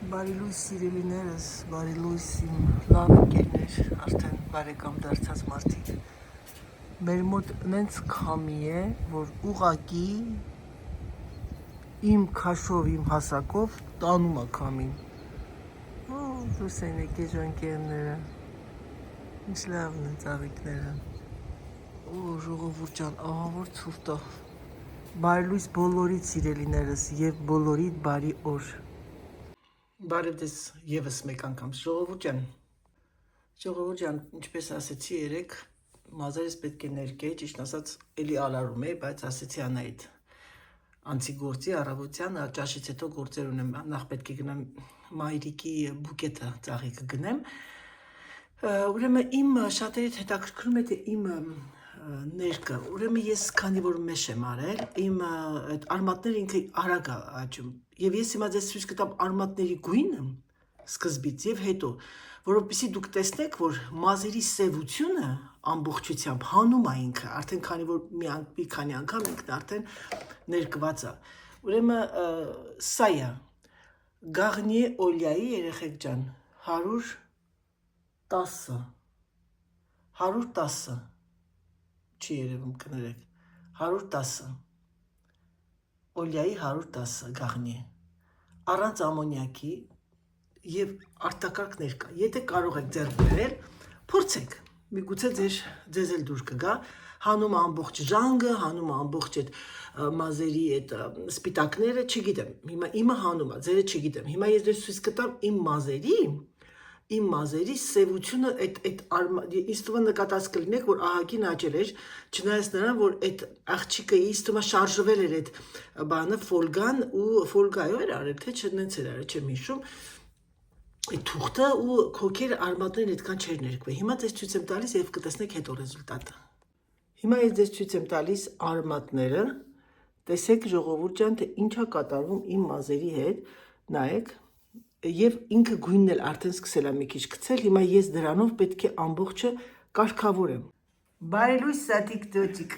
Բարի լույս սիրելիներս, բարի լույս իմ լավ ընկերներ, արդեն բարեկամ դարձած մարդիկ։ Մեր մոտ նենց քամի է, որ ուղակի իմ քաշով, իմ հասակով տանում է քամին։ Դուրս են եկել ժանկերները, ինչ լավն են ծաղիկները։ Ժողովուրդ ջան, ահա որ ցուրտ է։ Բարի լույս բոլորիդ սիրելիներս եւ բոլորիդ բարի օր։ Բարև ձեզ եւս մեկ անգամ ժողովուրդ ջան, ինչպես ասեցի երեք, մազերս պետք է ներկեի, ճիշտ ասած, էլի ալարում էի, բայց ասեցի Անահիտ, անցի գործի առավոտյան, ճաշից հետո գործեր ունեմ, նախ պետք է գնամ մայրիկի բուկետը ծաղիկը գնեմ։ Ուրեմն իմ շատերիդ հետաքրքրում է թե իմ ներկը, ուրեմն ես քանի որ մեշ եմ արել, իմ այդ արմատները ինքը արագ է աճում, եւ ես հիմա ձեզ ցույց կտամ արմատների գույնը սկզբից եւ հետո, որովհետեւ դուք տեսնեք, որ մազերի սևությունը ամբողջությամբ հանում է ինքը, արդեն քանի որ մի քանի անգամ ինքն արդեն ներկված է։ Ուրեմն սա է Garnier Olia-ի երեխեք ջան, 110 չի երևում կներեք, 110 Օլիայի 110 Garnier, առանց ամոնիակի եւ արտակարգ ներկա։ Եթե կարող եք ձեռք բերել, փորձեք, միգուցե ձեզ էլ դուր կգա, հանում ամբողջ ժանգը, հանում ամբողջ այդ մազերի այդ սպիտակները, չգիտեմ, հիմա իմը հանում է, ձերը չգիտեմ։ Հիմա ես դες ցույց կտամ իմ մազերի սևությունը, ինձ թվում է նկատած կլինեք, որ ահագին աճել էր, չնայած նրան, որ այդ աղջիկը ինձ թվում է շարժվել էր այդ բանը, ֆոլգան ու ֆոլգայով էր արել, թե չնենց էր արել, չեմ հիշում, այդ թուղթը ու քոքերը արմատներն այդքան չէր ներկվել։ Հիմա ձեզ ցույց եմ տալիս եւ կտեսնեք հետո ռեզուլտատը։ Հիմա ես ձեզ ցույց եմ տալիս արմատները, տեսեք ժողովուրդ ջան, թե ինչ է կատարվում իմ մազերի հետ, նայեք, եւ ինքը գույնն էլ արդեն սկսել է մի քիչ գցել, հիմա ես դրանով պետք է ամբողջը կարգավորեմ։ Բարի լույս սատիկ տոտիկ։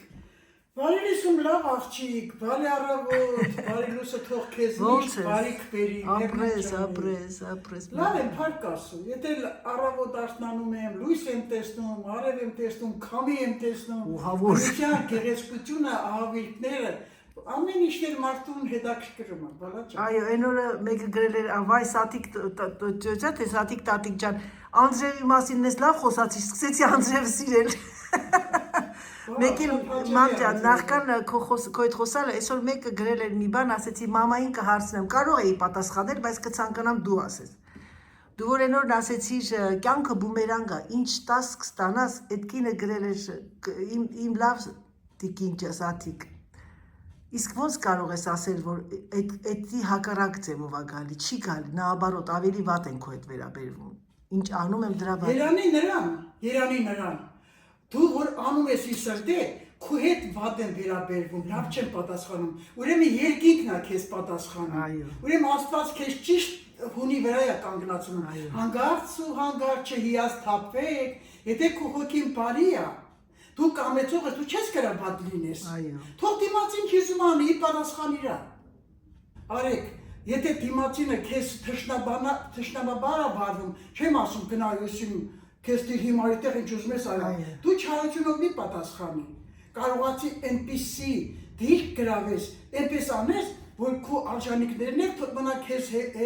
Բարի լույսում լավ աղջիկ, բարի առավոտ, բարի լույսը թող քեզ միշտ բարիք բերի։ Ապրես։ Լավ եմ, փառք Աստծո։ Եթե առավոտ արթնանում եմ, լույս եմ տեսնում, արև եմ տեսնում, քամի եմ տեսնում, ուրիշան գեղեցկությունը, ահավիրքները, ամեն ինչներ մարդուն հետաքրքրում է, բալաճա։ Այո, այն օրը մեկը գրել էր, վայ սատիկ տոտա, թե սատիկ տատիկ ջան, Անձրևի մասին ես լավ խոսացի, սկսեցի Անձրևը սիրել։ Մեկ էլ մամ ջան, նախքան քո այդ խոսալը, այսօր մեկը գրել էր մի բան, ասեցի մամային կհարցնեմ, կարող էի պատասխանել, բայց կցանկանամ դու ասես։ Դու որ այն օրն ասեցիր կյանքը բումերանգ է, ինչ տաս կստանաս, այդ կինը գրել էր իմ լավ տիկինչը սատիկ։ Իսկ ոնց կարող ես ասել, որ այդի հակառակ ձևով է գալի, չի գալի, նաաբարոտ ավելի վատ են քո հետ վերաբերվում։ Ինչ անում եմ դրա վատ։ Երանի նրան։ Դու որ անում ես ի սրտե, քո հետ վատ են վերաբերվում, լավ չեն պատասխանում։ Ուրեմն երկինքն է քեզ պատասխանում։ Ուրեմն Աստված քեզ ճիշտ հունի վրա է կանգնացնում։ Հանգարց ու հանգարց չհիասթափվեք, եթե քո հոգին բարի է, դու կամեցող ես, դու չես կրա վատ լինես։ Թող դիմացին քեզ անի, պատասխանիրա։ Արեք, եթե դիմացինը քեզ թշնամաբար է վարվում, չեմ ասում գնայուսին քեզ դի հիմարի տեղ ինչ ուզում ես այլ, դու չարությունով մի պատասխանի։ Կարողացի այնպիսի դիրք գրավես, այնպես անես, որ քո արժանինքներն էլ մնա քեզ հետ,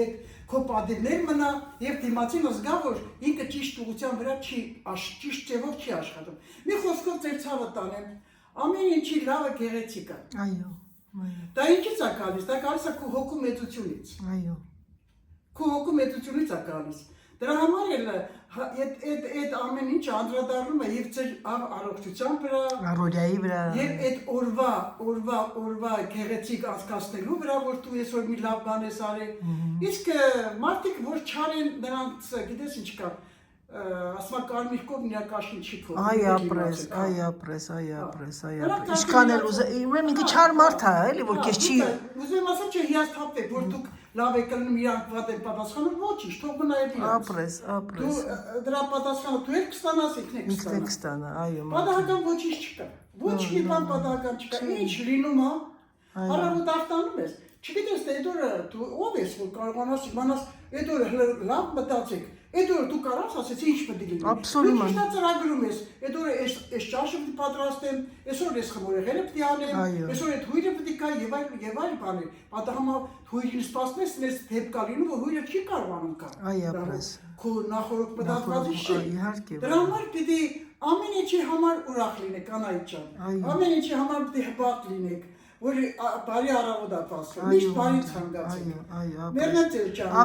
քո պատիվներ մնա եւ դիմացին զգա, որ ինքը ճիշտ ուղղության վրա չի, ճիշտ ձևով չի աշխատում։ Մի խոսքով ձեր ցավը տանեմ, ամեն ինչի լավը գեղեցիկ է։ Այո։ Դա ինչից է գալիս, դա գալիս է քո հոգու մեծությունից։ Այո։ Քո հոգու մեծությունից է գալիս։ Դրա համար էլ այդ ամեն ինչ անդրադառնում է եւ ձեր առողջության վրա, առօրյայի վրա, եւ այդ օրվա գեղեցիկ անցկացնելու վրա, որ դու այսօր մի լավ բան ես արել։ Իսկ մարդիկ որ չարեն նրանց, գիտես ինչ կա, ասма կարմիր կով նրա կաշին չի փոխում։ Այ ապրես։ Ինչքան էլ ուրեմն ինքը չար մարդ է, էլի որ քեզ չի։ Ուզում եմ ասել չէ հիասթափվեք, որ դուք լավ եք կլնում իրանք վատ են պատասխանում, ոչինչ, թող մնա այդ իրանք։ Ապրես։ Դու դրա պատասխանը դու եք կստանաս, ինքն եք կստանա, այո։ Պատահական ոչինչ չկա։ Ոչ մի բան պատահական չկա։ Ինչ լինում է։ Առավոտ արտանում ես, Չգիտես, այդ օրը դու ով ես որ կարողանաս իմանաս այդ օրը լավ մտածեք։ Այդ օրը դու կարաս ասես ինչ պետք է լինի։ Absolutely. Դու ճիշտ ծրագրում ես։ Այդ օրը այս ճաշը պետք է պատրաստեմ, այսօր ես խմորեղենը պետք է անեմ, այսօր այդ հյուրը պետք է եւ այլ բաներ։ Պատահամա հյուրին սպասնես, մեզ դեպք կա լինում, որ հյուրը չի կարողանում գալ։ Այո, Քո նախորդ մտածվածի չի։ Իհարկե։ Դրա համար պիտի ամեն ինչի համար ուրախ լինեք, Անահիտ ջան։ Ամեն ինչի համար պիտի հպարտ լինեք, որ բարի առավոտ ապրեք։ Միշտ բարի ցանկացեք։ Այո, Մերնացել ջան։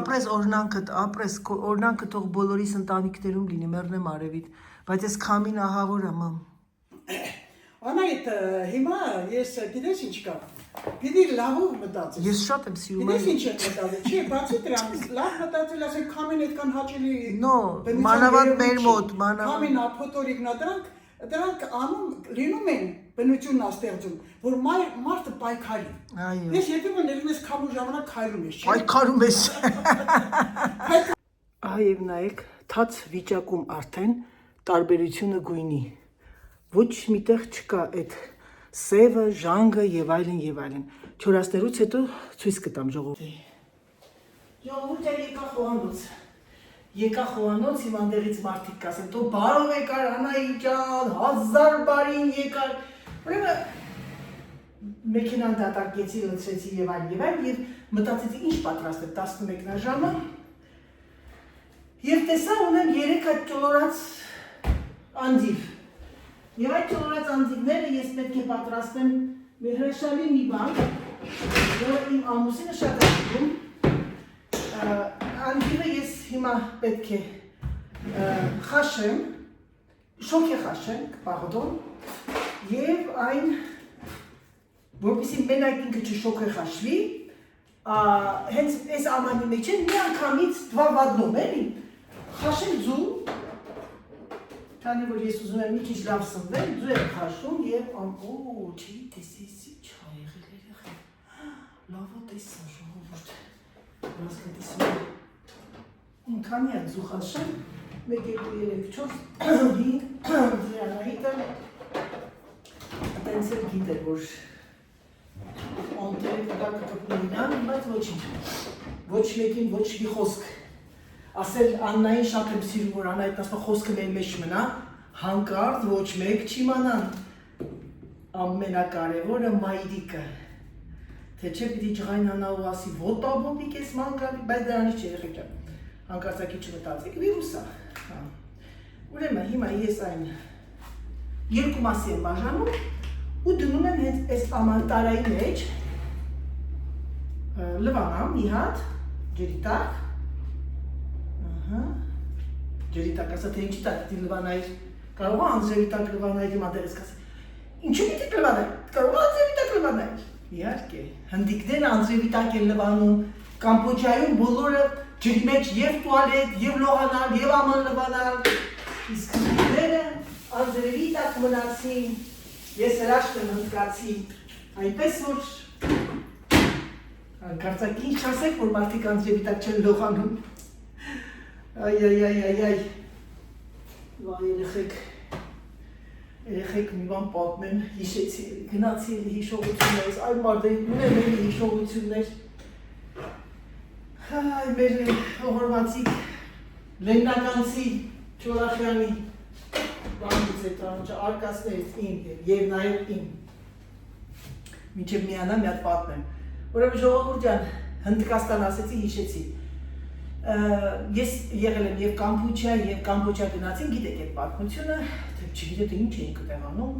ապրես օրնանքը թող բոլորիս ընտանիքներում լինի, մեռնեմ արևիդ, բայց ես քամին ահավոր եմ։ Անահիտ, հիմա ես գիտես ինչ կա։ Պիտի լավով մտածես։ Ես շատ եմ սիրում։ Գիտես ինչ եմ մտածել, չի, բացի դրանից, լավ մտածել, ասենք քամին այդքան հաճելի։ No, մանավանդ մեր մոտ, Քամին ափոթորիկն է դրանք անում լինում են բնությունն աստեղծում, որ մարդը պայքարի։ Այո։ Ես երբեմն ներում ես քամու ժամանակ քայլում ես, չէ՞։ Պայքարում ես։ Այո, նայեք, թաց վիճակում արդեն տարբերությունը գույնի։ Ոչ միտեղ չկա այդ սևը, ժանգը եւ այլն եւ այլն։ Չորացնելուց հետո ցույց կտամ ժողովրդի։ Ժողովուրդը եկա խոհանոց, հիմա դերից մարդիկ կասեն, «Դու բարով եկար, Անահիտ ջան, 1000 բարին եկար»։ Ուրեմն մեքենան դատարկեցի, լցրեցի եւ այլն եւ մտածեցի ինչ պատրաստել 11-ն ժամը։ Եվ տեսա ունեմ 3 հատ ճոլորած անդիվ։ Եվ այդ ճոլորած անդիվները ես պետք է պատրաստեմ մի հրաշալի մի բան, որը իմ ամուսինը շատ է սիրում։ Անդիվը ես հիմա պետք է խաշեմ, շոգ է խաշենք, պարդոն, եւ այն, որպեսզի մենակ ինքը չշոգ է խաշվի, հենց այս ամանի մեջ են մի անգամից dva վադնում էլի, խաշեմ ձու, քանի որ ես ուզում եմ մի քիչ լավ սնվել, ձու եմ խաշում եւ չի տեսեցի չա եղել երեխա, լավա տեսա ժողովուրդ, հասկացա Քանի եմ ձու խաշեմ, 1, 2, 3, 4, 5, Անահիտը տենց էլ գիտեր, որ անտերը կտա կտպնինան, բայց ոչինչ, ոչ մեկին ոչ մի խոսք, ասել Աննային շատ եմ սիրում, որ Անահիտն ասում խոսքը մեր մեջ մնա, հանկարծ ոչ մեկ չիմանան, ամենակարևորը մայրիկը, թե չէ պիտի ջղայնանա ու ասի ոտաբոբիկ ես մանգալի, բայց դրանից չի երեխեք ջան, հանկարծակի չմտածեք, վիրուս է, ուրեմն հիմա ես այն երկու մասի եմ բաժանում ու դնում եմ հենց այս ամանտարայի մեջ լվանամ մի հատ, ջրի տակ, ջրի տակ ասա թե ինչի տակ պիտի լվանայր, կարող է անձրևի տակ լվանայր, հիմա դերս կասի, ինչու պիտի լվանայր, կարող է անձրևի տակ լվանայր, իհարկե, հնդիկներն անձրևի տակ են լվանում, Կամբոջայում բոլորը ջրի մեջ եւ տուալետ, եւ լողանալ, եւ աման լվանալ, իսկ հնդիկները անձրևի տակ մնացին, ես հրաշք եմ հնդկացի, այնպես որ կարծաք ինչ ասեք, որ մարդիկ անձրևի տակ չեն լողանում, այ, երեխեք մի բան պատմեմ, հիշեցի, գնացի հիշողություններից, այլ մարդիկ ունեմ էլի հիշողություններ, այ մեր հողորվածիկ լեննականցի Չորախյանի բանից է տրանջը արկասներից իմ և նաև իմ մինչև միանա մի հատ պատմեմ ուրեմն ժողովուրդ ջան Հնդկաստան ասեցի հիշեցի ես եղել եմ և Կամբոջա և Կամբոջա գնացին գիտեք այդ պատմությունը թե չգիտեք ինչ էինք տեղանում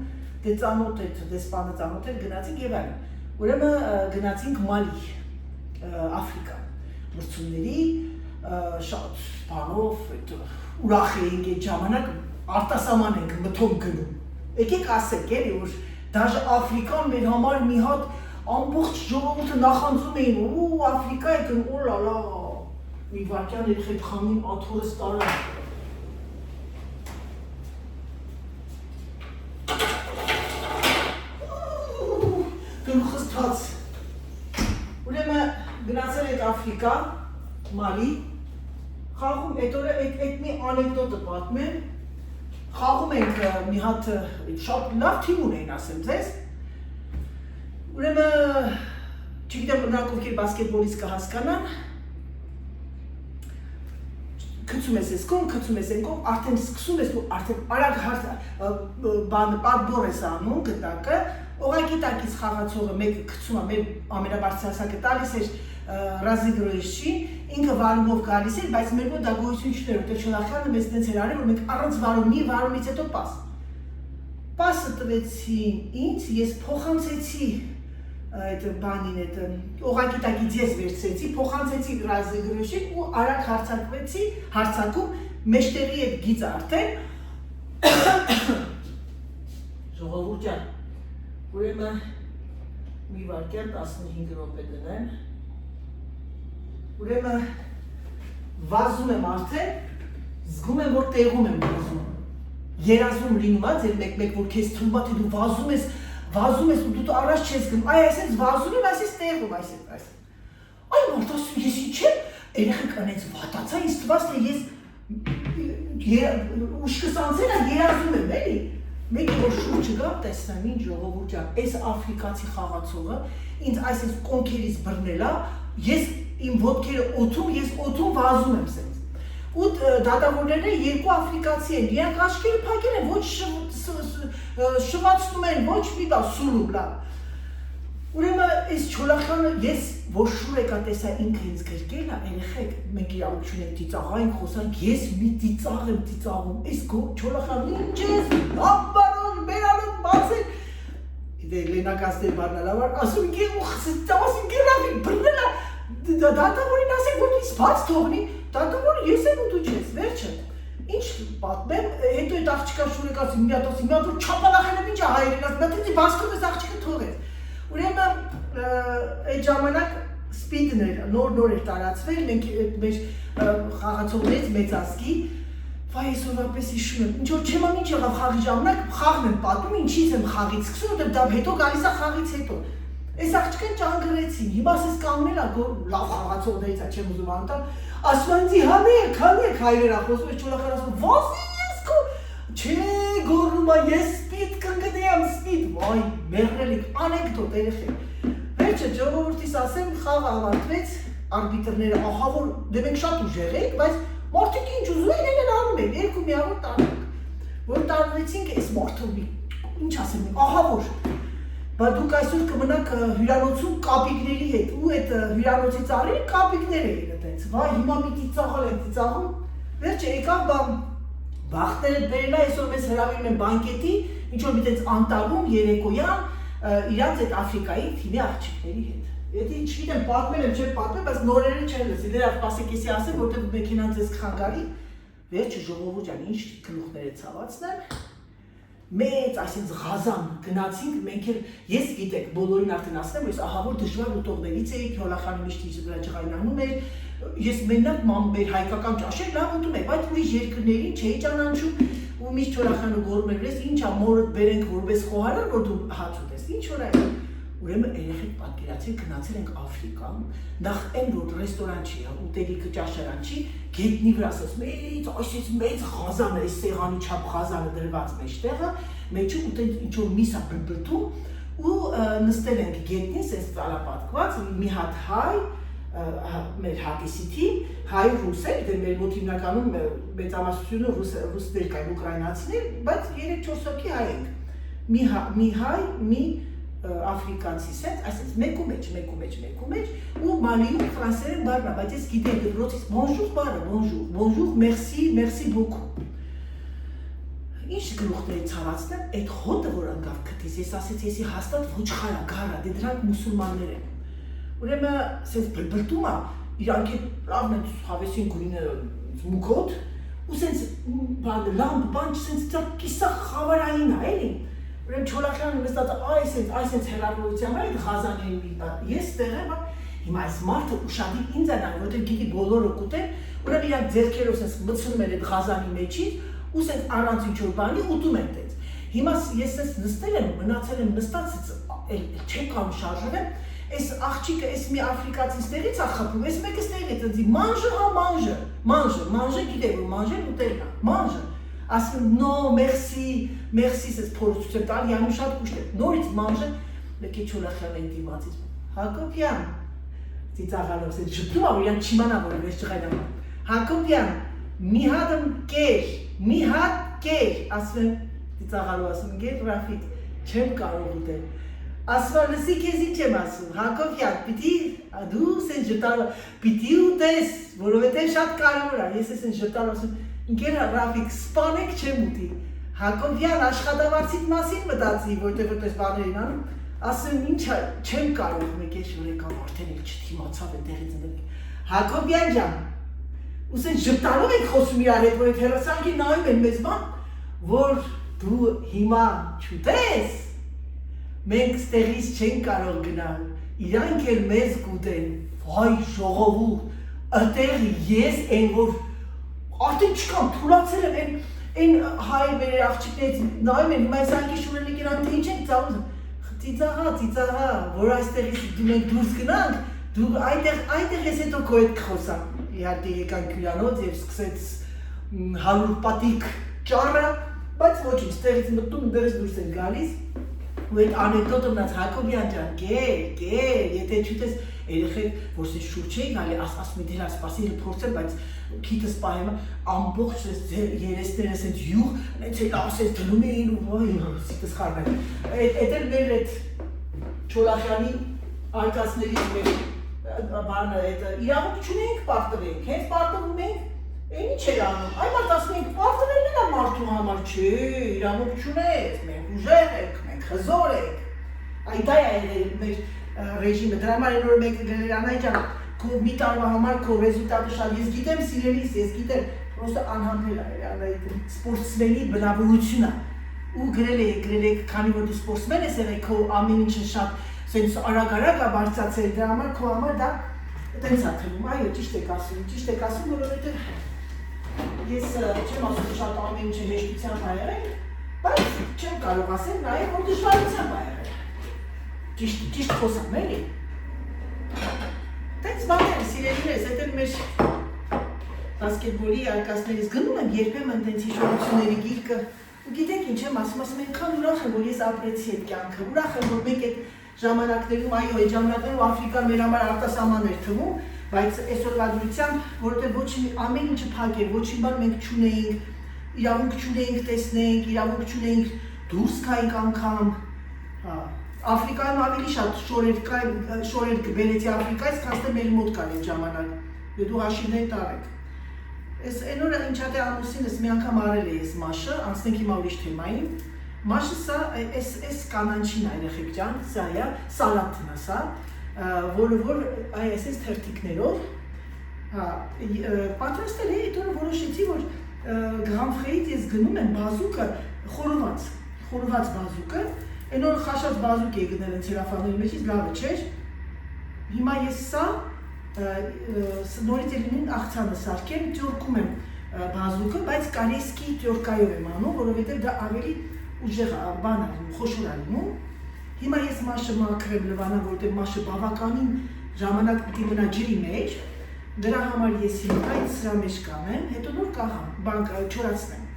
դե ծանոթ էր դեսպանը ծանոթ էր գնացինք և այլն ուրեմն գնացինք Մալի Աֆրիկա մրցումների շատ բանով ուրախ էինք այդ ժամանակ արտասահման ենք մթոք գնում եկեք ասեք էլի որ դաժե Աֆրիկան մեր համար մի հատ ամբողջ ժողովուրդը նախանձում էին ու Աֆրիկա եք ու լալա մի վարքյան երեխեք խամին աթորս տարա գլուխս թաց ուրեմն գնացել եք Աֆրիկա Մալի խաղում այդ օրը այդ մի անեկդոտը պատմեմ խաղում ենք մի հատ շատ լավ թիմ ունեին ասեմ ձեզ ուրեմն չգիտեմ նրանք ովքեր բասկետբոլից կհասկանան, գցում ես այս կողմ, գցում ես այն կողմ, արդեն սկսում ես ու արդեն արագ պատբոր ես անում գտակը, օղակի տակից խաղացողը մեկը գցում է, մեր ամենաբարձրահասակը տալիս էր ռազիգրոյշի, ինքը վարումով գալիս էր, բայց մեր մոտ դա գոյություն չուներ, որտեղ Չոլախյանը մեզ տենց էր արել, որ մենք առանց վարումի, վարումից հետո պաս։ Պասը տվեցին ինձ, ես փոխանցեցի այդ բանին, այդ օղակի տակից ես վերցրեցի, փոխանցեցի ռազիգրոյշին ու արագ հարցակվեցի, հարցակում մեջտեղի այդ գիծը արդեն ժողովուրդ ջան, ուրեմն մի վարկյան 15 րոպե դնեմ, ուրեմն վազում եմ արդեն, զգում եմ, որ տեղում եմ վազում, երազում լինում է, ձեր մեկ-մեկ, որ քեզ թվում է, թե դու վազում ես ու դու առաջ չես գնում, այ այսպես վազում եմ, այսպես տեղում, այսպես։ Այ մարդ ասում, ես ինչ եմ, երեխեք անեց վատացա, ինձ թվաց, թե ես ուշքս անցել է, երազում եմ, էլի։ Մեկի որ շուրջը գամ, տեսնեմ ինչ ժողովուրդ ջան, այս աֆրիկացի խաղացողը ինձ այսպես կոնքերից բռնել է, ես իմ ոտքերը օդում, ես օդում վազում եմ սենց։ Ու դատավորները երկու աֆրիկացի են, իրանք աչքերը փակել են, ոչ շվացնում են, ոչ մի բան, սուլում լավ։ Ուրեմն այս Չոլախյանը ես որ շուր եկա տեսա ինքը ինձ գրկել է, երեխեք, մենք իրավունք չունենք ծիծաղային խոսանք, ես մի ծիծաղ եմ ծիծաղում, այս Չոլախյանը ինչ ես, ապարոն, բերալոն, բացել, լենակաստեր բարնալավար, ասում գերավին, բրնել է, դատավորին ասեք, որ դու բաց թողնի, դատավորը ես եմ ու դու չես, վերջը, ինչ պատմեմ, հետո այդ աղջիկա շուր եկած մի հատ որ չապալախել եմ ինչ է հայերին, ասում եմ, ինձի բասկով ես աղջիկը թողեց, ուրեմն այդ ժամանակ սպիդն էր, նոր էր տարածվել, մենք մեր խաղացողներից մեծ ազգի, վայ ես օրապես հիշում եմ, ինչ որ չեմ ամ ինչ եղավ խաղի ժամանակ, խաղն եմ պատում, ինչից եմ խաղից սկսում, որտեղ հետո գալիս է խաղից հետո։ Այս աղջիկան ճանգրեցին, հիմա ասես կանգնել է, լավ խաղացողներից է, չեմ ուզում անտալ, ասում են ձի հանեք, հայրեր ախոսում, ես Չոլախյանը ասում, վազի ես քո, չէ գոռում է, ես սպիդ կընկնեմ, սպիդ, վայ, մեղրելիք, անեկդոտ երեխեք։ Վերջը ժողովրդիս ասեմ, խաղը ավարտվեց, արբիտրները ահա որ դե մենք շատ ուժեղ էինք, բայց մարդիկ ինչ ուզում էին էլ անում են, երկու միավոր տարանք, որ տարվեցինք այս մարդով ինչ ասեմ, ահա որ, բայց դուք այսօր կմնաք հյուրանոցում կապիկների հետ ու այդ հյուրանոցի ծառերը կապիկներ էին այդպես, վայ հիմա մի ծիծաղալ են ծիծաղում, վերջը եկավ բախտերը բերելա, այսօր մեզ հրավիրում են բանկետի, ինչ որ մի տենց Անտարում երեկոյան իրանց այդ Աֆրիկայի թիմի աղջիկների հետ։ Եթե չգիտեմ պատմել եմ, չեմ պատմել, բայց նորերը չեն լսի, դեռ ասեք եսի ասեմ, որտեղ մեքենան ձեզ կխանգարի, վերջը ժողովուրդ ջան, ինչ գլուխները ցավացնեմ, մեծ այսինքն ղազան գնացինք, մենք էլ ես գիտեք, բոլորին արդեն ասեմ, ես ահա որ դժվար ուտողներից էի, Չոլախյանը միշտ իր վրա ջղայնանում էր, ես մենակ մեր հայկական ճաշեր լավ ուտում եմ, բայց ուրիշ երկրներին չէի ճանաչում ու միշտ Չոլախյանը գոռում էր, ինչա մորդ բերենք որպես խոհարար, որ դու հաց ուտես, ինչ որ այլ։ Ուրեմն երեխեք պատկերացրեք գնացել ենք Աֆրիկա, նախ այն որ ռեստորան չի, ուտելիքը ճաշարան չի, գետնի վրա ասում այս մեծ ղազան է, այս սեղանի չափ ղազանը դրված մեջտեղը, մեջը ուտել ինչ որ միս է բրբրտում ու նստել ենք գետնին, sense ծալապատկված, մի հատ հայ, մեր հատիսի թիմ, հայ ռուսեր, դե մեր մոտ հիմնականում մեծամասնությունը ռուսներ կային, ուկրաինացիներ, բայց 3-4 հոգի հայ ենք, մի հայ, մի աֆրիկացի սենց, այսպես մեկու մեջ, ու մալիում ֆրանսերեն բառն է, բայց ես գիտեմ դպրոցից bonjour բառը, bonjour, merci beaucoup։ Ինչ գլուխների ցավացնեմ, այդ հոտը որ անգավ քթից, ես ասեցի, եսի հաստատ ոչխարա, գարա, դե դրանք մուսուլմաններ են։ Ուրեմն սենց բրբրտում է, իրանք է լավն են հավեսին գույնը մուկոտ, ու սենց լամպ, բան սենց կիսա խավարային է, էլի։ Ուրեմն Չոլախյանը նստած այսենց հեռավորության վրա այդ ղազաներին ես տեղ եմ, հիմա այս մարդը ուշադիր ինձ են անում, որտեղ գիտի բոլորը կուտեն, ուրեմն իրանք ձեռքերով սենց մտցնում են այդ ղազանի մեջից ու սենց առանց ինչ-որ բանի ուտում են տենց։ Հիմա ես սենց նստել եմ, մնացել եմ նստած, չեմ կարող շարժվել, այս աղջիկը, այս մի աֆրիկացի ստեղից է խփում, այս մեկը ստեղից է ծնձի, մանժը, գիտեք որ մանժեն ուտելն է, մանժը, ասում նո, մերսի, սենց փորձություն տալ, յանում շատ կուշտ է, նորից մանժը, մեկի Չոլախյանը դիմացից, Հակոբյան, ծիծաղալով ասել, շփում ա, որ իրան չիմանա, որ ես ջղայնամ։ Հակոբյան, մի հատ կեր, ասում եմ, ծիծաղալով ասում, գեր Ռաֆիկ, չեմ կարող ուտել։ Ասում եմ, լսի քեզ ինչ եմ ասում, Հակոբյան, պիտի դու սեն ժտալով, պիտի ուտես, որովհետև շատ կարևոր է, ես ես են ժտալով ասում, գեր Ռաֆիկ, սպանեք չեմ ուտի։ Հակոբյան, աշխատավարձիդ մասին մտածի, որտեղ որտես բաներին անում, ասում ինչ չեմ կարող մեկ է շորեկամ արդեն էլ չթիմացավ այդտեղից ընդ Հակոբյան ջան ուսեն ժպտալով եք խոսում իրար հետ որ այդ հերոսանքի նայում են մեզ բան որ դու հիմա չուտես մենք ստեղից չենք կարող գնալ իրանք էլ մեզ կուտեն վայ ժողովուրդ այդտեղ ես այն որ արդեն չկամ թուլացել եմ այն հայրեր աղջիկներից նայում են հիմա այս անկի շուրերը կերան թե ինչ ենք ծաղում Ծիծաղա, որ այստեղից դու մենք դուրս գնանք, դու այնտեղ ես հետո քո հետ կխոսամ։ Իհարկե եկան Քյուրանոց եւ սկսեց 100 պատիկ ճառը, բայց ոչինչ, ստեղից մտնում դերս դուրս են գալիս։ Ու այդ անեկդոտը մնաց Հակոբյան ջան, կեր, եթե չուտես երեխեք, որ սե շուրջի էի գալի, ասում դերա սպասի փորձեմ, բայց քիթս պահեմ, ամբողջ երեսները ասենց յուղ, այնց էլ ասես դնում էին ու վայ, սիտս խառնել։ Էդ էլ մեր այդ Չոլախյանի արկածներից մեր բանը այդ իրավունք չունենք պարտվենք, հենց պարտվում ենք, այն ինչ էր անում, այ մարդ ասում ենք պարտվելն է մարդու համար, չէ, իրավունք չունես, մենք ուժեղ ենք, մենք հզոր ենք, այ դա է մեր ռեժիմը, դրա համար են որ մեկ գրել Անահիտ ջան, մի տարվա համար քո ռեզուլտատը շատ, ես գիտեմ սիրելիս, ես գիտեմ, պրոստը անհամբեր է Անահիտ, սպորտսմենի բնավորությունը ու գրել եք, քանի որ դու սպորտսմեն ես եղել, քո ամեն ինչը շատ սենց արագ-արագ է բարձրացել, դրա համար քո համար դա տենց է թվում, այո, ճիշտ եք ասում, որովհետև ես չեմ ասում շատ ամեն ինչը հեշտությամբ ա եղել, բայց չեմ կարող ասել նաև որ դժվարությամբ ա եղել, ճիշտ խոսամ էլի, տենց բաներ, սիրելիներս, այդ էլ մեր բասկետբոլի արկածներից գնում եմ երբեմն տենց հիշողությունների գիրկը ու գիտեք ինչ եմ ասում, այնքան ուրախ եմ, որ ես ապրեցի այդ կյանքը, ուրախ եմ, որ մենք այդ ժամանակներում, այո, այդ ժամանակներում Աֆրիկան մեր համար արտասահման էր թվում, բայց այսօրվա դրությամբ, որովհետև ոչ ամեն ինչը փակ էր, ոչ մի բան մենք չունեինք, իրավունք չունեինք տեսնենք, իրավունք չունեինք դուրս գայինք անգամ, Աֆրիկայում ավելի շատ շորեր կբերեցի Աֆրիկայից, քան թե մեր մոտ կար այդ ժամանակ, դու հաշիվներ տարեք։ Այն օրը ինչ հատ է ամուսինս մի անգամ արել է ես մաշը, անցնենք հիմա ուրիշ թեմային, մաշը սա, այս կանանչին է երեխեք ջան, սա է, սալատն է սա, որը որ այսպես թերթիկներով, պատրաստել է, այդ օրը որոշեցի, որ Գրանֆրեից ես գնում եմ բազուկը, խորոված բազուկը, այն օր խաշած բազուկ է գնել են ցերաֆաների մեջից, լավը չէր, հիմա ես սա նորից ելին աղցանը սարքեմ, տյորքում եմ բազուկը, բայց կարեսկի տյորկայով եմ անում, որովհետև դա ավելի ուժեղ բան անում, խոշոր անում, հիմա ես մաշը մաքրեմ լվանա, որովհետև մաշը բավականին ժամանակ պիտի մնա ջրի մեջ, դրա համար ես հիմա այդ սրա մեջ կանեմ, հետո նոր կաղամ, բանկ չորացնեմ,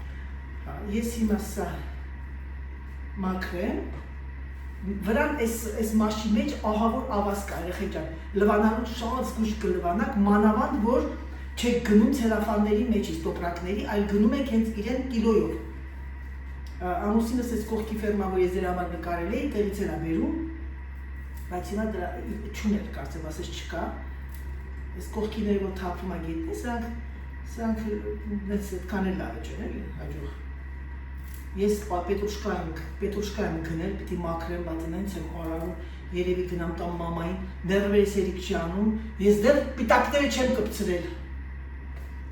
ես հիմա սա մաքրեմ, վրան այս մաշի մեջ ահավոր ավազ կա, երեխեք ջան, լվանալու շատ զգուշ կլվանաք, մանավանդ, որ չեք գնում ցելոֆանների մեջից, տոպրակների, այլ գնում եք հենց իրեն կիլոյով։ Ամուսինս այս կողքի ֆերմա, որ ես դրա համար նկարել էի, տեղից էլ ա բերում, բայց հիմա դրա չուներ, կարծեմ ասես չկա, այս կողքիները, որ թափում ա գետնի, սրանք այդքան էլ լավ չեն, էլի, հաջող։ Ես պետրուշկա եմ գնել, պիտի մաքրեմ, բայց նենց եմ արարում, երևի գնամ տամ մամային, դեռվերս երիք չի անում, ես դեռ պիտակները չեմ կպցրել։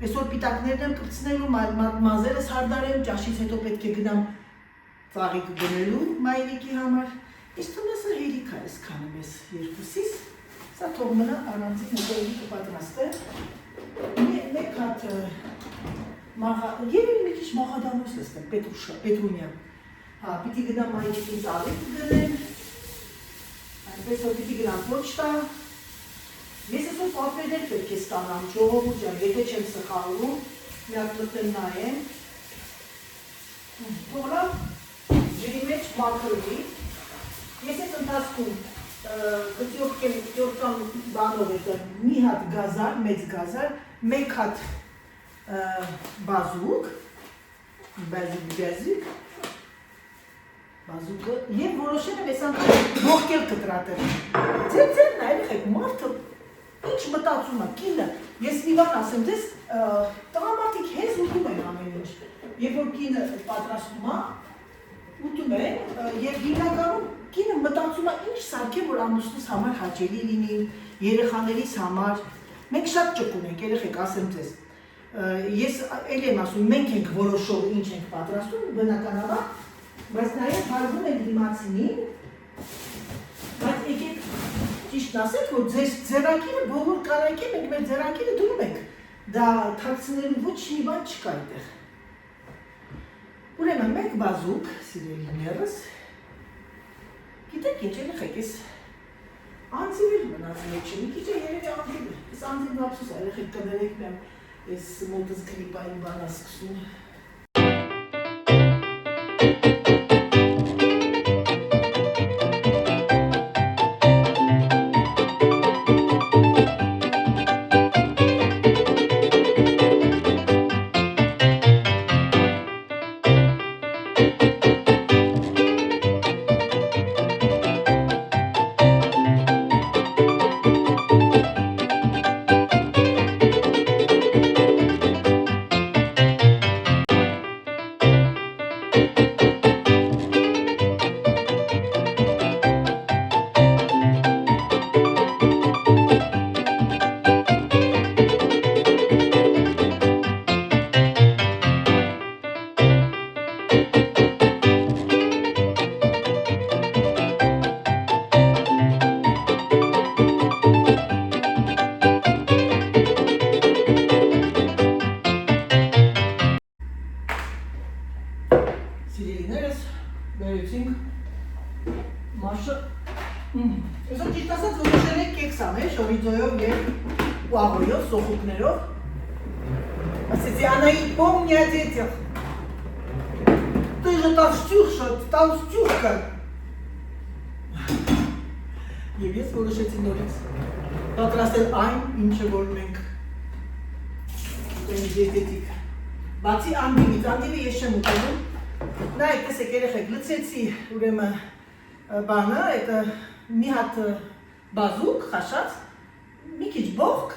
Այսօր պիտակներն եմ կպցնելու, մազերս հարդարեմ, ճաշից հետո պետք է գնամ ծաղիկ գնելու մայրիկի համար։ Ես թումեսը հերիք է ես քանում ես երկուսիս, սա թող մնա առանցիկ նետերի կպատրաստը, մեկ հատ Երևի մի քիչ մաղադանոց լսնեմ, Պետրունյա, պիտի գնամ մայրիկին ծաղիկ գնեմ, այնպես որ պիտի գնամ պոչտա, ես այսօր պատվերներ պետք է ստանամ, ժողովուրդ ջան, եթե չեմ սխալվում, մի հատ մտնեմ նայեմ, թողնամ ջրի մեջ մաքրվի, ես այս ընթացքում կտյորկան բանով է մի հատ գազար, մեծ գազար, մեկ հատ բազուկ, բազուկը և որոշել եմ ես անգամ ողկել կտրատել։ Ձեր նայեք եք, մարդը ինչ մտածում է, կինը, ես մի բան ասեմ ձեզ, տղամարդիկ հեզ ուտում են ամեն ինչ, երբ որ կինը պատրաստում է, ուտում են, և հիմնականում կինը մտածում է ինչ սարքել, որ ամուսնուս համար հաճելի լինի, երեխաներիս համար, մենք շատ ճկուն ենք, երեխեք, ասեմ ձեզ, ես էլ եմ ասում, մենք ենք որոշող ինչ ենք պատրաստում, բնականաբար, բայց նաև հարվում ենք դիմացինին, բայց եկեք ճիշտ ասեք, որ ձեր ձեռագիրը բոլոր կանայք ենք, մեր ձեռագիրը դնում ենք, դա թաքցնելու ոչ մի բան չկա այդտեղ։ Ուրեմն մեկ բազուկ, սիրելիներս, գիտեք ինչ երեխեք, ես անձիվ էլ մնաց մեջը, մի քիչ է երևի անձիվ է, ես անձիվ ապսուս է, երեխեք կներեք մեմ, ես մոտս գրիպային բան ասկսում։ Սիրելիներս, բերեցինք մաշը, ես ճիշտ ասած որոշել ենք կեքս անել, շորիձոյով և ուաղոյով, սոխուկներով, ասեցի Անայի помни о детях, ты же толстюшка, և ես որոշեցի նորից պատրաստել այն, ինչը որ մենք ուտենք դիետետիկ, բացի անդիվից, անդիվի ես չեմ ուտենում, նայեք, տեսեք երեխեք, լցեցի ուրեմն բանը, это մի հատ բազուկ, խաշած, մի քիչ բողկ,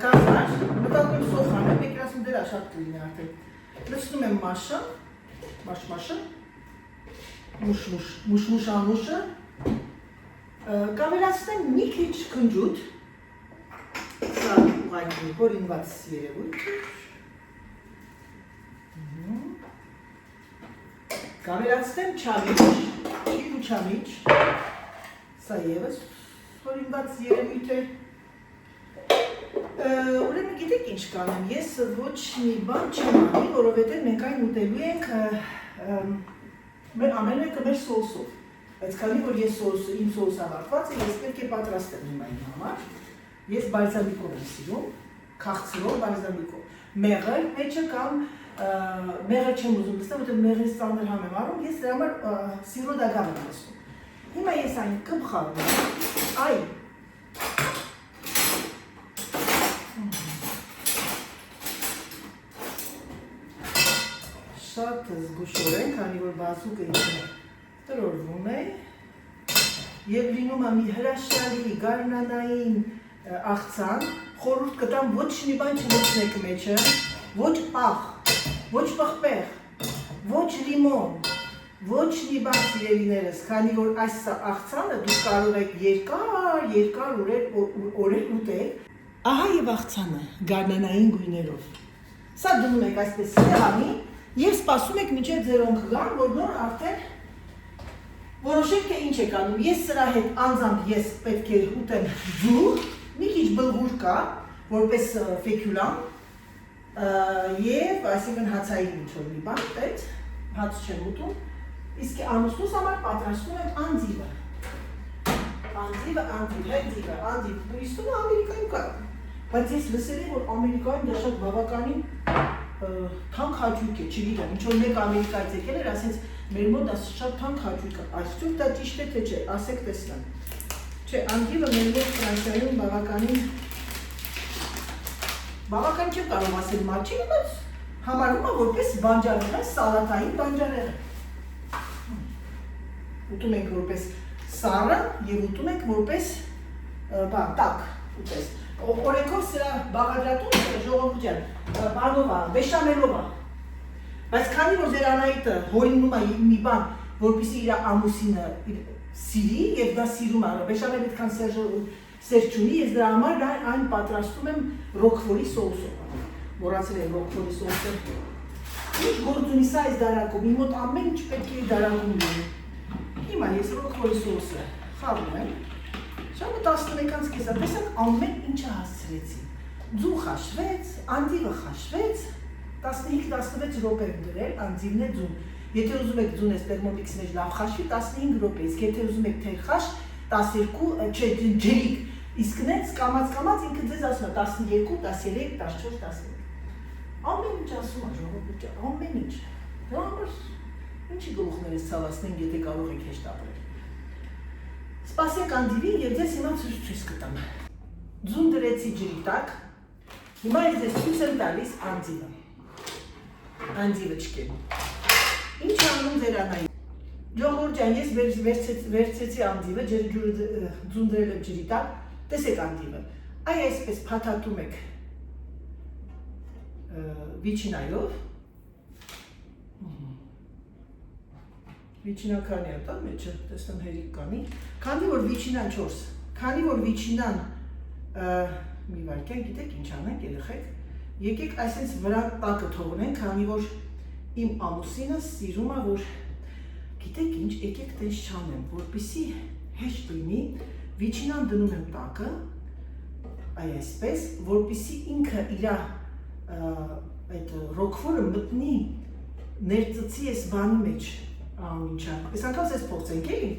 գազար, մտածում եմ սոխան, մեկ ասում դրա շատ կլինի արդեն, լցնում եմ մաշը, մաշ-մաշը, մուշ-մուշ անուշը, կավելացնեմ մի քիչ քնջութ, սա ուղղակի հորինված երևույթ, կավելացնեմ չամիչ, քիչ ու չամիչ, սա ևս հորինված երևույթ է, ուրեմն գիտեք ինչ կանեմ, ես ոչ մի բան չեմ անի, որովհետև մենք այն ուտելու ենք ամեն մեկը մեր սոսով, բայց քանի որ ես իմ սոսը ավարտված է, ես պետք է պատրաստեմ հիմա իմ համար, ես բալզամիկով եմ սիրում, քաղցրով բալզամիկով, մեղր մեջը կամ մեղր չեմ ուզում լցնել, որտեղ մեղրից ծանր համ եմ առում, ես դրա համար սիրո դագաղ եմ լցնում։ Հիմա ես այն կմխալում եմ, այ շատ զգուշորեն, քանի որ բազուկը ինքը տրորվում է և լինում է մի հրաշալի գարնանային աղցան, խորհուրդ կտամ ոչ մի բան չլցնեք մեջը, ոչ աղ, ոչ պղպեղ, ոչ լիմոն, ոչ մի բան սիրելիներս, քանի որ այս աղցանը դուք կարող եք երկար օրեր ուտել։ Ահա և աղցանը գարնանային գույներով։ Սա դնում եք այսպես սեղանի և սպասում եք մինչև ձեր օնք գան, որ նոր արդեն որոշեք թե ինչ եք անում։ Ես սրա հետ անձամբ ես պետք է ուտեմ ձուղ, մի քիչ բլղուր կա, որպես ֆեկուլան, և այսինքն հացային ինչ-որ մի բան, այդ հաց չեմ ուտում, իսկ ամուսնուս համար պատրաստում եմ անդիվը, անդիվ, իստում է Ամերիկայում կա, բայց ես լսել եմ, որ Ամերիկայում դա շատ բավականին թանկ հաճույք է, չգիտեմ, ինչ-որ մեկ Ամերիկայից եկել էր, ասենց Մեր մոտ դա շատ թանկ հաճույք է։ Այսօր դա ճիշտ է թե չէ, ասեք տեսնեմ։ Չէ, անդիվը մեր մոտ Ֆրանսիայում բավական չեմ կարող ասել մաչի, բայց համարվում է որպես բանջարեղեն, սալատային բանջարեղեն։ Ուտում ենք որպես սառը եւ ուտում ենք որպես տաք ուտես։ Օրենքով սրա բաղադրատունը ժողովուրդ ջան, բանով է, բեշամելով է։ Բայց քանի որ ձեր Անահիտը հորինում է մի բան, որպեսզի իր ամուսինը սիրի եւ դա սիրում է, բեշամելը այդքան սեր չունի, ես դրա համար այն պատրաստում եմ ռոկֆորի սոուսով։ Մոռացել եմ ռոկֆորի սոուսը։ Ինչ գործ ունի սա այս դարակում, իմ մոտ ամեն ինչ պետք է դարակում լինի։ Հիմա ես ռոկֆորի սոուսը խառնում եմ։ Ժամը 11-ից կեսա, տեսեք ամեն ինչը հասցրեցի։ Ձու խաշվեց, անդիվը խաշվեց, 15-16 րոպե եմ դրել, անդիվն է ձուն։ Եթե ուզում եք ձուն ես տերմոմիքսի մեջ լավ խաշվի, 15 րոպե, իսկ եթե ուզում եք թեր խաշ, 12, չէ, ջրիկ, իսկ նենց կամած ինքը ձեզ ասում է 12, 13, 14, 15։ Ամեն ինչ ասում է ժողովուրդ, ամեն ինչ։ Դրա համար ինչի գլուխներս ցավացնենք, եթե կարող եք հեշտ ապրել։ Սպասեք անդիվին եւ ձեզ հիմա ցույց կտամ։ Ձուն դրեցի ջրի տակ։ Հիմա ես ձեզ ցույց եմ տալիս անդիվը։ Անդիվը չկե։ Ինչ անում ձեր Անահիտ։ Ժողովուրդ ջան, ես վերցեցի անդիվը, ձուն դրել եմ ջրի տակ, տեսեք անդիվը։ Այ այսպես փաթաթում եք վիչինայով։ Վիչինականի է տա մեջը, տեսնեմ հերիք կանի։ Քանի որ վիչինան 4, քանի որ վիչինան մի վարկյան, գիտեք ինչ անենք երեխեք, եկեք այսպես վրա տակը թողնենք, քանի որ իմ ամուսինը սիրում է, որ գիտեք ինչ, եկեք տես չանեմ, որպեսզի հեշտ լինի, վիչինան դնում եմ տակը, այ այսպես, որպեսզի ինքը իր այդ ռոկֆորը մտնի ներծծի այս բանի մեջ, ինչա, ես անգամ ձեզ փոխցենք էլի,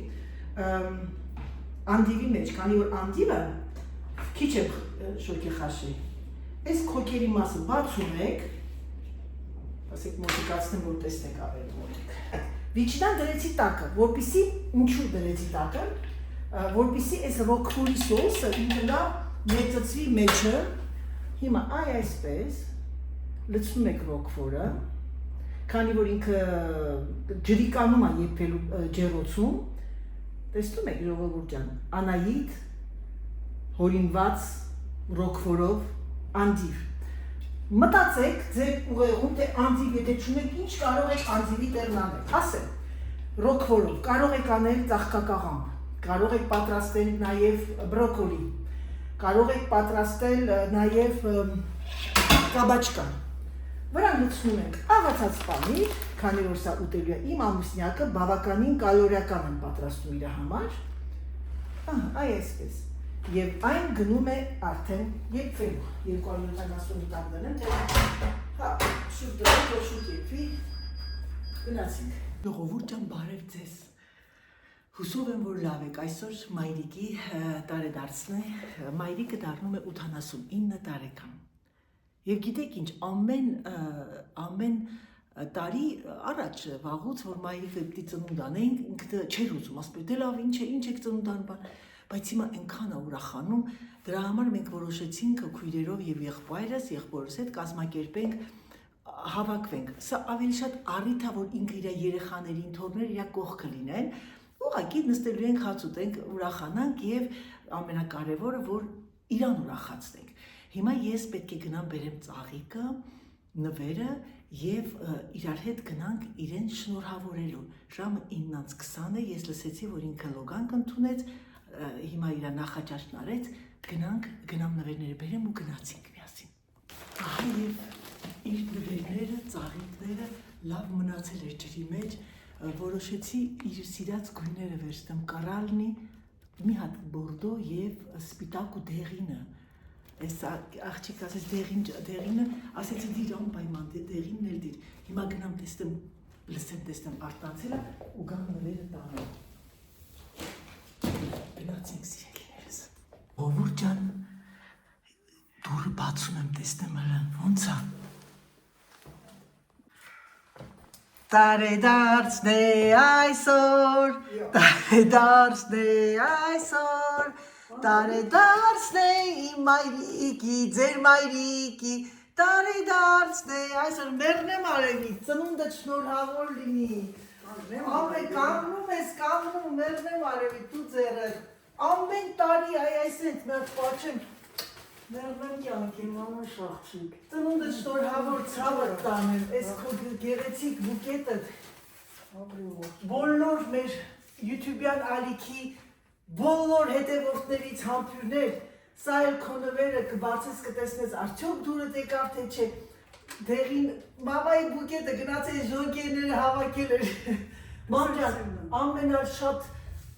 անդիվի մեջ, քանի որ անդիվը քիչ է շոկի խաշի, այս քոկերի մասը բացում եք, ասեք մոտիկացնեմ, որ տեսնեք ավելի մոտիկ, վիչինան դրեցի տակը, որպեսզի ինչու դրեցի տակը, որպեսզի այս ռոկֆորի սոուսը ինքը լավ ներծծվի մեջը, հիմա այ այսպես լցնում եք ռոկֆորը, քանի որ ինքը ջրիկանում է եփելու ջեռոցում, տեսնում եք ժողովուրդ ջան, Անահիտ հորինված ռոկֆորով անդիվ։ Մտածեք ձեր ուղեղում, թե անդիվ եթե չունեք, ինչ կարող եք անդիվի տեղն անել, ասեմ, ռոկֆորով, կարող եք անել ծաղկակաղամբ, կարող եք պատրաստել նաև բրոկոլի, կարող եք պատրաստել նաև կաբաչկա։ Վրան լցնում ենք աղացած պանիր, քանի որ սա ուտելու է իմ ամուսնյակը բավականին կալորիական են պատրաստում իր համար, այ այսպես, և այն գնում է արդեն եփվելու, 270 տակ դնեմ, շուտ դրեմ, որ շուտ եփվի, գնացինք։ Ժողովուրդ ջան, բարև ձեզ, հուսով եմ, որ լավ եք, այսօր մայրիկի տարեդարձն է, մայրիկը դառնում է 89 տարեկան։ Եվ գիտեք ինչ, ամեն տարի առաջ վաղուց, որ մայրիկը պիտի ծնունդ անենք, ինքը չէր ուզում, ասում էր, դե լավ, ինչ եք ծնունդ անում, բայց հիմա այնքան է ուրախանում, դրա համար մենք որոշեցինք քույրերով եւ եղբորս հետ կազմակերպենք, հավաքվենք։ Սա ավելի շատ առիթ է, որ ինքը իր երեխաներին, թոռները իր կողքը լինեն, ուղղակի նստելու ենք, հաց ուտենք, ուրախանանք եւ ամենակարևորը, որ իրան ուրախացնենք։ Հիմա ես պետք է գնամ բերեմ ծաղիկը, նվերը եւ իրար հետ գնանք իրեն շնորհավորելու։ Ժամը 9:20 է, ես լսեցի, որ ինքը լոգանք ընդունեց, հիմա իր նախաճաշն արեց, գնամ նվերները բերեմ ու գնացինք միասին։ Ահա եւ իր նվերները, ծաղիկները լավ մնացել էր ջրի մեջ, որոշեցի իր սիրած գույները վերցնեմ, կարալնի, մի հատ բորդո եւ սպիտակ ու դեղինը։ Այս աղջիկ ասեց դեղինը, ասեցի դիր անպայման դեղինն էլ դիր։ Հիմա գնամ տեսնեմ արտանցելը ու գամ նվերը տանեմ։ Գնացինք սիրելիներս։ Ովուր ջան, դուրը բացում եմ տեսնեմ հլը, ոնց է։ Տարեդարձն է այսօր, տարեդարձն է այսօր, տարեդարձն է իմ մայրիկի, ձեր մայրիկի, տարեդարձն է այսօր, մերնեմ արևի, ծնունդը շնորհավոր լինի, ամեն կանգնում ես, կանգնում, մերնեմ արևի, դու ձերը, ամեն տարի այսենց մեր պաչեմ, մերնեմ կյանքի, մաման շաղչիկ, ծնունդը շնորհավոր ցավը տանեմ, ես քո գեղեցիկ բուկետը, բոլոր մեր YouTube-յան ալիքի, բոլոր հետևորդներից համբյուրներ, սա էլ քո նվերը կբացես կտեսնես արդյոք դուրը եկավ թե չէ, դեղին մամայի բուկետը գնացել ժոնկերները հավաքել էր, մամ ջան, ամենաշատ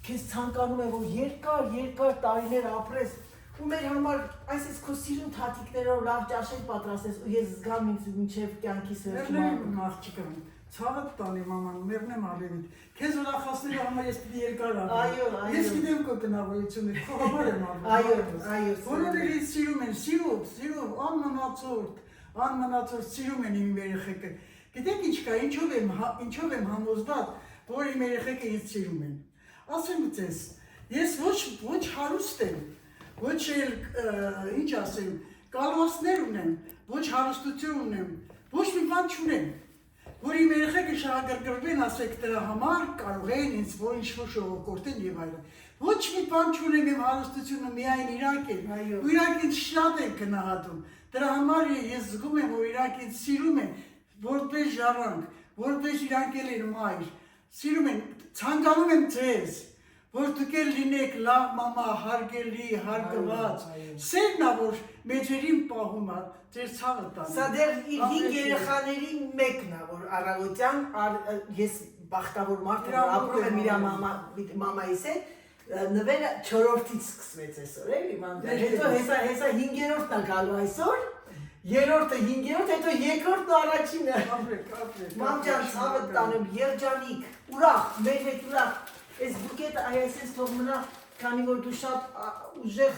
քեզ ցանկանում եմ որ երկար տարիներ ապրես ու մեր համար այսպես քո սիրուն թաթիկներով լավ ճաշել պատրաստես ու ես զգամ ինձ մինչև կյանքիս վերջը Մերնեմ աղջիկան, ցավը տանի մաման, մերնեմ արևին, քեզ ուրախացնելու համար ես պիտի երկար ապրեմ, ես գիտեմ քո տնավորությունը, քո համար եմ ապրում, բոլորերից սիրում են, սիրում, անմնացորդ սիրում են իմ երեխեքը, գիտեք ինչ կա, ինչով եմ համոզված, որ իմ երեխեքը ինձ սիրում են, ասեմ ձեզ, ես ոչ հարուստ եմ, ոչ էլ, ինչ ասեմ, կարողացներ ունեմ, ոչ հարստություն ունեմ, ոչ մի բան չունեմ, որ իմ երեխեքը շահագրգռվեն, ասեք դրա համար կարող են ինձ որ ինչ-որ ժողովրդեն եւ այլն։ Ոչ մի բան չունեմ իմ հարստությունը միայն իրանք են, ու իրանք ինձ շատ են գնահատում։ Դրա համար ես զգում եմ, որ իրանք ինձ սիրում են, որպես ժառանգ, որպես իրանք էլ են մայր, սիրում են, ցանկանում եմ ձեզ, որ դուք էլ լինեք լավ մամա, հարգելի, հարգված, սերն ա, որ մեջերին պահում ա, ձեր ցավը տանը։ Սա դեռ իր 5 երեխաների մեկն ա, որ առավոտյան ես բախտավոր մարդ եմ, ապրում եմ իր մամայիս հետ, նվերը 4-ից սկսվեց այսօր, էլի մամջան, հետո հեսա 5-րդն ա գալու այսօր, երրորդը 5-րդ, հետո երկրորդն ու առաջինը։ Մամջան, ցավը տանեմ, երջանիկ, ուրախ, մեր հետ ուրախ, այս բուկետը այսպես թող մնա, քանի որ դու շատ ուժեղ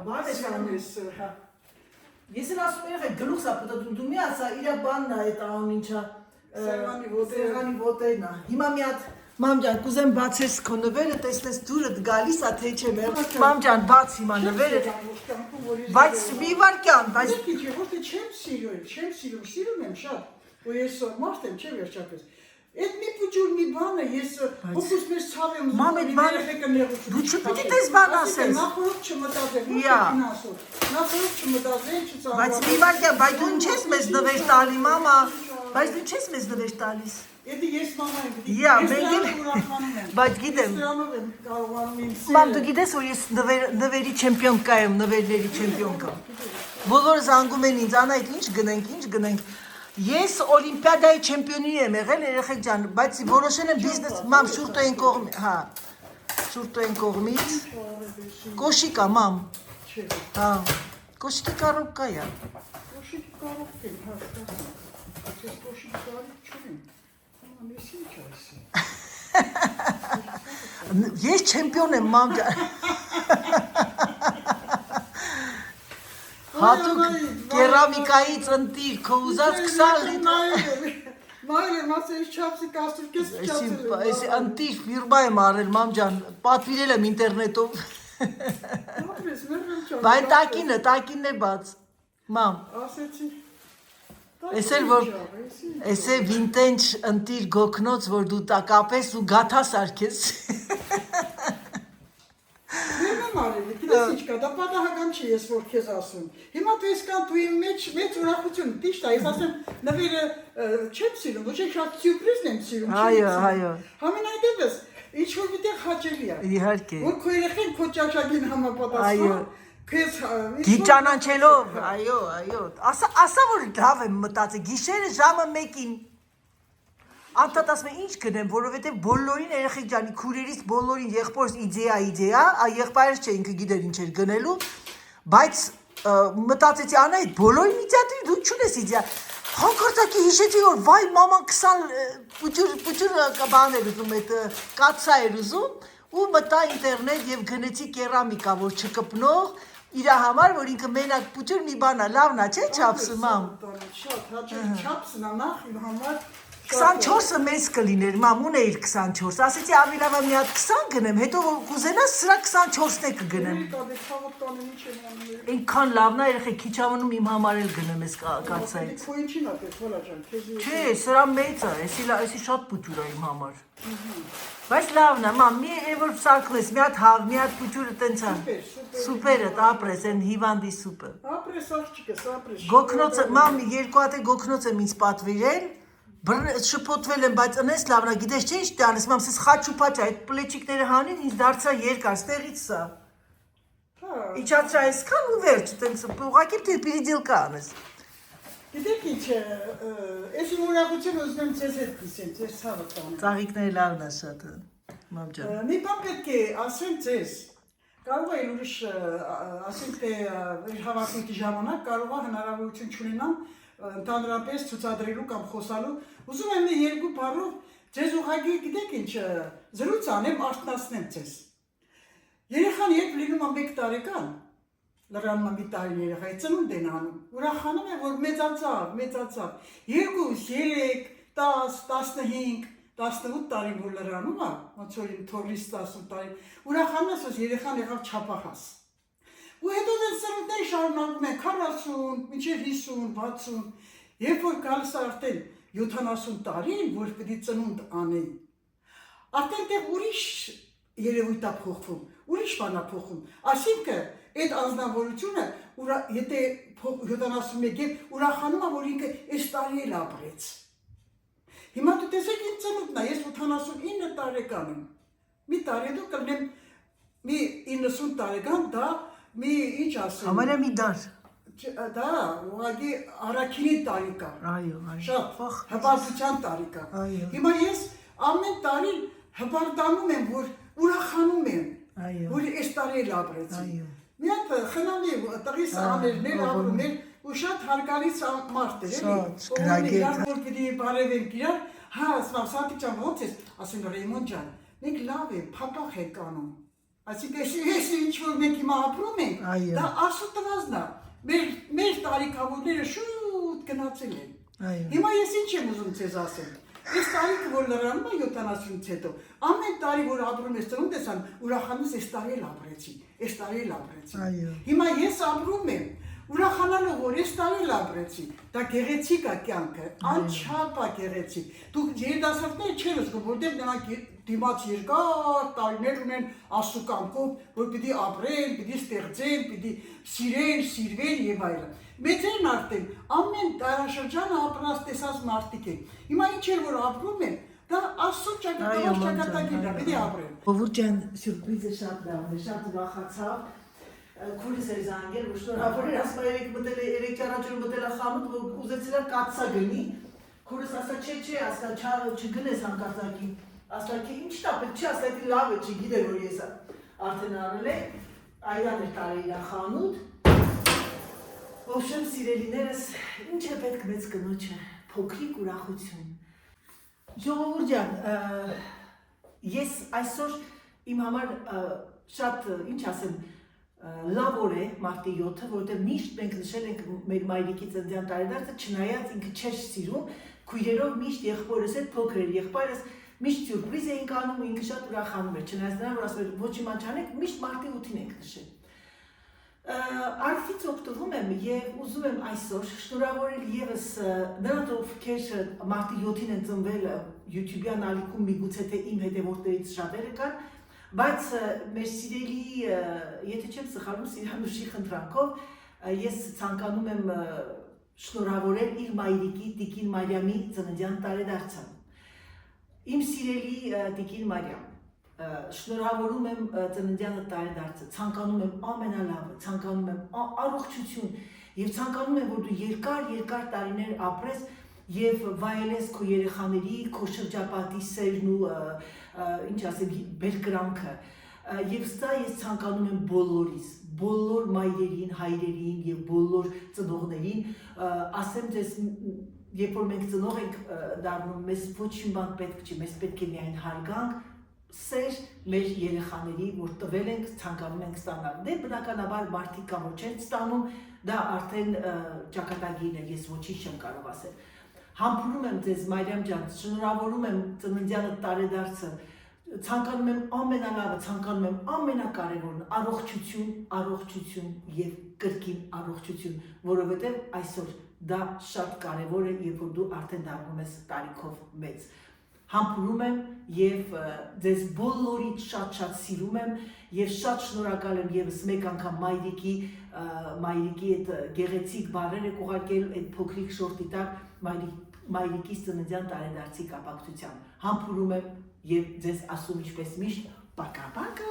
բան ես անում։ Ես էլ ասում եմ, գլուխս ա պտտում, դու մի ասա, իրա բանն ա այդ անում ինչա, սեղանի ոտերն ա։ Հիմա մի հատ, մամ ջան, կուզեմ բացես քո նվերը, տեսնես դուրդ գալիս ա թե չէ մեր։ Մամ ջան, բաց հիմա նվերը, բայց մի վարկյան, բայց… Ոչ թե չեմ սիրում եմ շատ, ու ես մարդ եմ, չէ վերջապես։ Այդ մի պուջուր մի բան է, ես հոգուս մեզ ցավ եմ Մամ, այդ բանը, դու չպիտի տես բան ասես։ Նախորդ չմտածեմ, նախորդ չմտածեմ, չծավալեմ։ Բայց մի վարկյան, բայց դու ինչ ես մեզ նվեր տալի, մամա, բայց դու չես մեզ նվեր տալիս։ Եթե ես մամա եմ գիտի, ես դրանով ուրախանում եմ, բայց գիտեմ, դրանով եմ կարողանում իմ սերը։ մամ, դու գիտես, որ ես նվերի չեմպիոնկա եմ, նվերների չեմպիոնկա։ Բոլորը զանգում են ինձ, Անահիտ, ինչ գնենք։ Ես օլիմպիադայի չեմպիոնի եմ եղել, երեխեք ջան, բայց որոշել եմ բիզնես, մամ, շուրտոյեն կողմից, հա, շուրտոյեն կողմից, կոշիկա, մամ, հա, կոշիկի կարոպկա յա։ Կոշիկի կարոպկա եմ, հա, ես կոշիկի կարոպ չունեմ, ես ինչ ասի։ Ես չեմպիոն եմ, մամ ջան։ Հատուկ կերամիկայից ընտիր, քո ուզած 20 լիտր։ Նայել եմ, ասել չափսի կաստրուկ, ես չափսել եմ։ Այս ընտիր ֆիրմա եմ արել, մամ ջան, պատվիրել եմ ինտերնետով։ Բայց տակինն է բաց, մամ։ Ասեցի։ Էս է վինտեջ ընտիր գոքնոց, որ դու տակապես ու գաթա սարքես։ Մերնեմ արևի, գիտես ինչ կա, դա պատահական չի ես որ քեզ ասում։ Հիմա դու եսքան դու իմ մեծ ուրախություն, ճիշտ է, ես ասեմ նվերը չեմ սիրում, ոչ էլ շատ սյուրպրիզն եմ սիրում, Այո։ Համենայնդեպս ինչ որ միտեղ հաճելի է։ Իհարկե։ Որ քո երեխեն քո ճաշակին համապատասխան, քեզ Գիճանանչելով, այո։ Ասա որ լավ եմ մտածել, գիշերը ժամը 1-ին։ Անդադ ասում եմ ինչ գնեմ, որովհետև բոլորին երեխեք ջանի քուրերից բոլորին եղբորս իդեա, եղբայրս չէ ինքը գիտեր ինչ էր գնելու, բայց մտածեցի Անահիտ, բոլորին իդեա դու չունես իդեա։ Հանկարծակի հիշեցի որ վայ մաման 20 պուջուր բան էր ուզում, այդ կաթսա էր ուզում ու մտա ինտերնետ եւ գնեցի կերամիկա, որ չկպնող իր համար, որ ինքը մենակ պուջուր մի բան է, լավն է, չէ՞ չափսը, մամ։ Շատ հաճելի չափսն է նախ իմ համար 24-ը մեծ կլիներ, մամուն էիր 24, ասեցի ավելի լավ մի հատ 20 գնեմ, հետո կուզենաս սրա 24-ն է կգնեմ։ Ինքան լավն է երեխեք, քիչ ամնում իմ համար էլ գնեմ ես կացայից։ Չէ, սրա մեծ է, էսի շատ պուտյուր է իմ համար։ Բայց լավն է, մամ, մի որ սարքնես, մի հատ հավ, մի հատ պուտյուրը տենց է։ Սուպեր է, ապրես, են հիվանդի սուպը։ Ապրես աղջիկս, ապրես։ Գոքնոցը, մամ, երկու հատ է գոքնոց եմ ինձ պատվիրել, շփոթվել եմ, բայց ընես լավն է, գիտես չէ ինչ տանես, մամ, սես խաչուպաչ է, այդ պլեչիկները հանին, ինձ դարձա երկար, ստեղից սա։ Իջացրա այսքան ու վերջ, տենց ուղղակի պիտի դիլկա անես։ Գիտեք ինչ է, ես իմ ուրախություն ուզում եմ ձեզ հետ կիսեմ, ձեզ ցավը տանեմ։ Ծաղիկները լավն է շատ, մամ ջան։ Մի բան պետք է ասեմ ձեզ, կարող է ուրիշ, ասենք թե հավաքույթի ժամանակ կարող է հնարավորություն չունենամ ընդհանրապես ցուցադրելու կամ խոսալու, ուզում եմ մի երկու բառով ձեզ ուղղակի գիտեք ինչ, զրույց անեմ, արթնացնեմ ձեզ։ Երեխան երբ լինում է 1 տարեկան, լրանում է մի տարին երեխայի ծնունդ են անում, ուրախանում է, որ մեծացավ, 2, 3, 10, 15, 18 տարին որ լրանում է, ոնց որ իմ թորլիս 18 տարին, ուրախանում ես, որ երեխան եղավ չափահաս։ Ու հետո դες ծնունդները շարունակում են 40, մինչև 50, 60, երբ որ գալիս է արդեն 70 տարին, որ պետք է ծնունդ անի, արդեն տեղ ուրիշ երևույթ է փոխվում, ուրիշ բան է փոխվում, այսինքն այդ անձնավորությունը, եթե 71 ուրախանում է, որ ինքը այս տարի էլ ապրեց։ Հիմա դու տեսեք իմ ծնունդն է, ես 89 տարեկան եմ, մի տարի հետո կլինեմ մի 90 տարեկան, դա մի ինչ ասեմ։ Համարյա մի դար։ Դա ուղղակի առաքինի տարի կա։ Այո, շատ հպարտության տարի կա։ Հիմա ես ամեն տարի հպարտանում եմ, որ ուրախանում եմ, որ այս տարի էլ ապրեցի։ Մի հատ խնամի տղիս աներներ ապրում էր ու շատ հարգալից մարդ էր, էլի։ Իրար որ պիտի բարևենք իրար, հա, ասում Սատիկ ջան, ո՞նց ես, ասում Ռեյմոն ջան, մենք լավ ենք, փապախ ենք անում։ Այսինքն ես ինչ որ մենք հիմա ապրում ենք, դա Աստծո տվածն է։ Մեր տարիքավորները շուտ գնացել են։ Հիմա ես ինչ եմ ուզում ձեզ ասել։ Այս տարիքը որ լրանում է 70-ից հետո, ամեն տարի որ ապրում ես ծնունդ ես անում, ուրախանում ես այս տարի էլ ապրեցի, այս տարի էլ ապրեցի։ Հիմա ես ապրում եմ, ուրախանալով որ այս տարի էլ ապրեցի, դա գեղեցիկ է կյանքը, անչափ է գեղեցիկ։ Դուք երիտասարդները չեն զգում, որտեղ նրանք դիմաց երկար տարիներ ունեն Աստծո կամքով, որ պիտի ապրեն, պիտի ստեղծեն, պիտի սիրեն, սիրվեն եւ այլն։ Մեծերն արդեն ամեն տարաշրջանը ապրած տեսած մարդիկ են։ Հիմա ինչ էր որ ապրում են, դա Աստծո ճակատագիրն է, պիտի ապրեն։ Բովուր ջան, սյուրպրիզը շատ լավն է, շատ ուրախացավ։ Քուրս էր զանգել, որ շնորհավոր էր, ասում երեք մտել է, երեք առաջում մտել է խանութ, որ ուզեցել կաթսա գնի։ Քուրս ասա, չէ, ասա, չգնես հանկարծակի։ Ասա, ինչ տա, պետք չի, ասա, դա լավ է, չգիտեր որ ես արդեն արել է, այդան էր տարել իր խանութ։ Ոչմ սիրելիներս, ինչ է պետք մեծ կնոջը, փոքրիկ ուրախություն։ Ժողովուրդ ջան, ես այսօր իմ համար շատ, ինչ ասեմ, լավ օր է մարտի 7-ը, որովհետև միշտ մենք նշել ենք մեր մայրիկի ծննդյան տարեդարձը, չնայած ինքը չէր սիրում, քույրերով միշտ եղբորս հետ փոքր էր, եղբայրս միշտ սյուրպրիզ էինք անում, ինքը շատ ուրախանում էր, չնայած նրան, որ ասում էր ոչ իմ անչանեք, միշտ մարտի 8-ին ենք նշել։ Արքից օգտվում եմ եւ ուզում եմ այսօր շնորհավորել եւս նրանց ովքեր մարտի 7-ին են ծնվել YouTube-յան ալիքում միգուցե թե իմ հետևորդներից շատերը կան, բայց մեր սիրելի, եթե չեմ սխալվում, Սիրանուշի խնդրանքով ես ցանկանում եմ շնորհավորել իր մայրիկի Տիկին Մարիամի ծննդյան տարեդարձը։ Իմ սիրելի Տիկին Մարիամ, շնորհավորում եմ ծննդյան տարեդարձը, ցանկանում եմ ամենալավը, ցանկանում եմ առողջություն եւ ցանկանում եմ որ դու երկար տարիներ ապրես եւ վայելես քո երեխաների, քո շրջապատի սերն ու ինչ ասեմ, բերկրանքը։ Եվ սա ես ցանկանում եմ բոլորիս, բոլոր մայրերին, հայրերին եւ բոլոր ծնողներին, ասեմ ձեզ, երբ որ մենք ծնող ենք դառնում, մեզ ոչ մի բան պետք չի, մեզ պետք է միայն հարգանք, սեր մեր երեխաների, որ տվել ենք, ցանկանում ենք ստանալ։ Դե բնականաբար մարդիկ կամ ոչ են ստանում, դա արդեն ճակատագիրն է, ես ոչինչ չեմ կարող ասել։ Համբուրում եմ ձեզ Մարիամ ջան, շնորհավորում եմ ծննդյանը տարեդարձը, ցանկանում եմ ամենալավը, ցանկանում եմ ամենակարևորն առողջություն, առողջություն եւ կրկին առողջություն, որովհետեւ այսօր դա շատ կարևոր է, երբ որ դու արդեն դառնում ես տարիքով մեծ։ Համբուրում եմ եւ ձեզ բոլորիդ շատ սիրում եմ եւ շատ շնորհակալ եմ եւս մեկ անգամ մայրիկի այդ գեղեցիկ բառերը կուղարկել այդ փոքրիկ շորտի տակ մայրիկիս ծննդյան տարեդարձի կապակցությամբ։ Համբուրում եմ եւ ձեզ ասում ինչպես միշտ, պակա-պակա։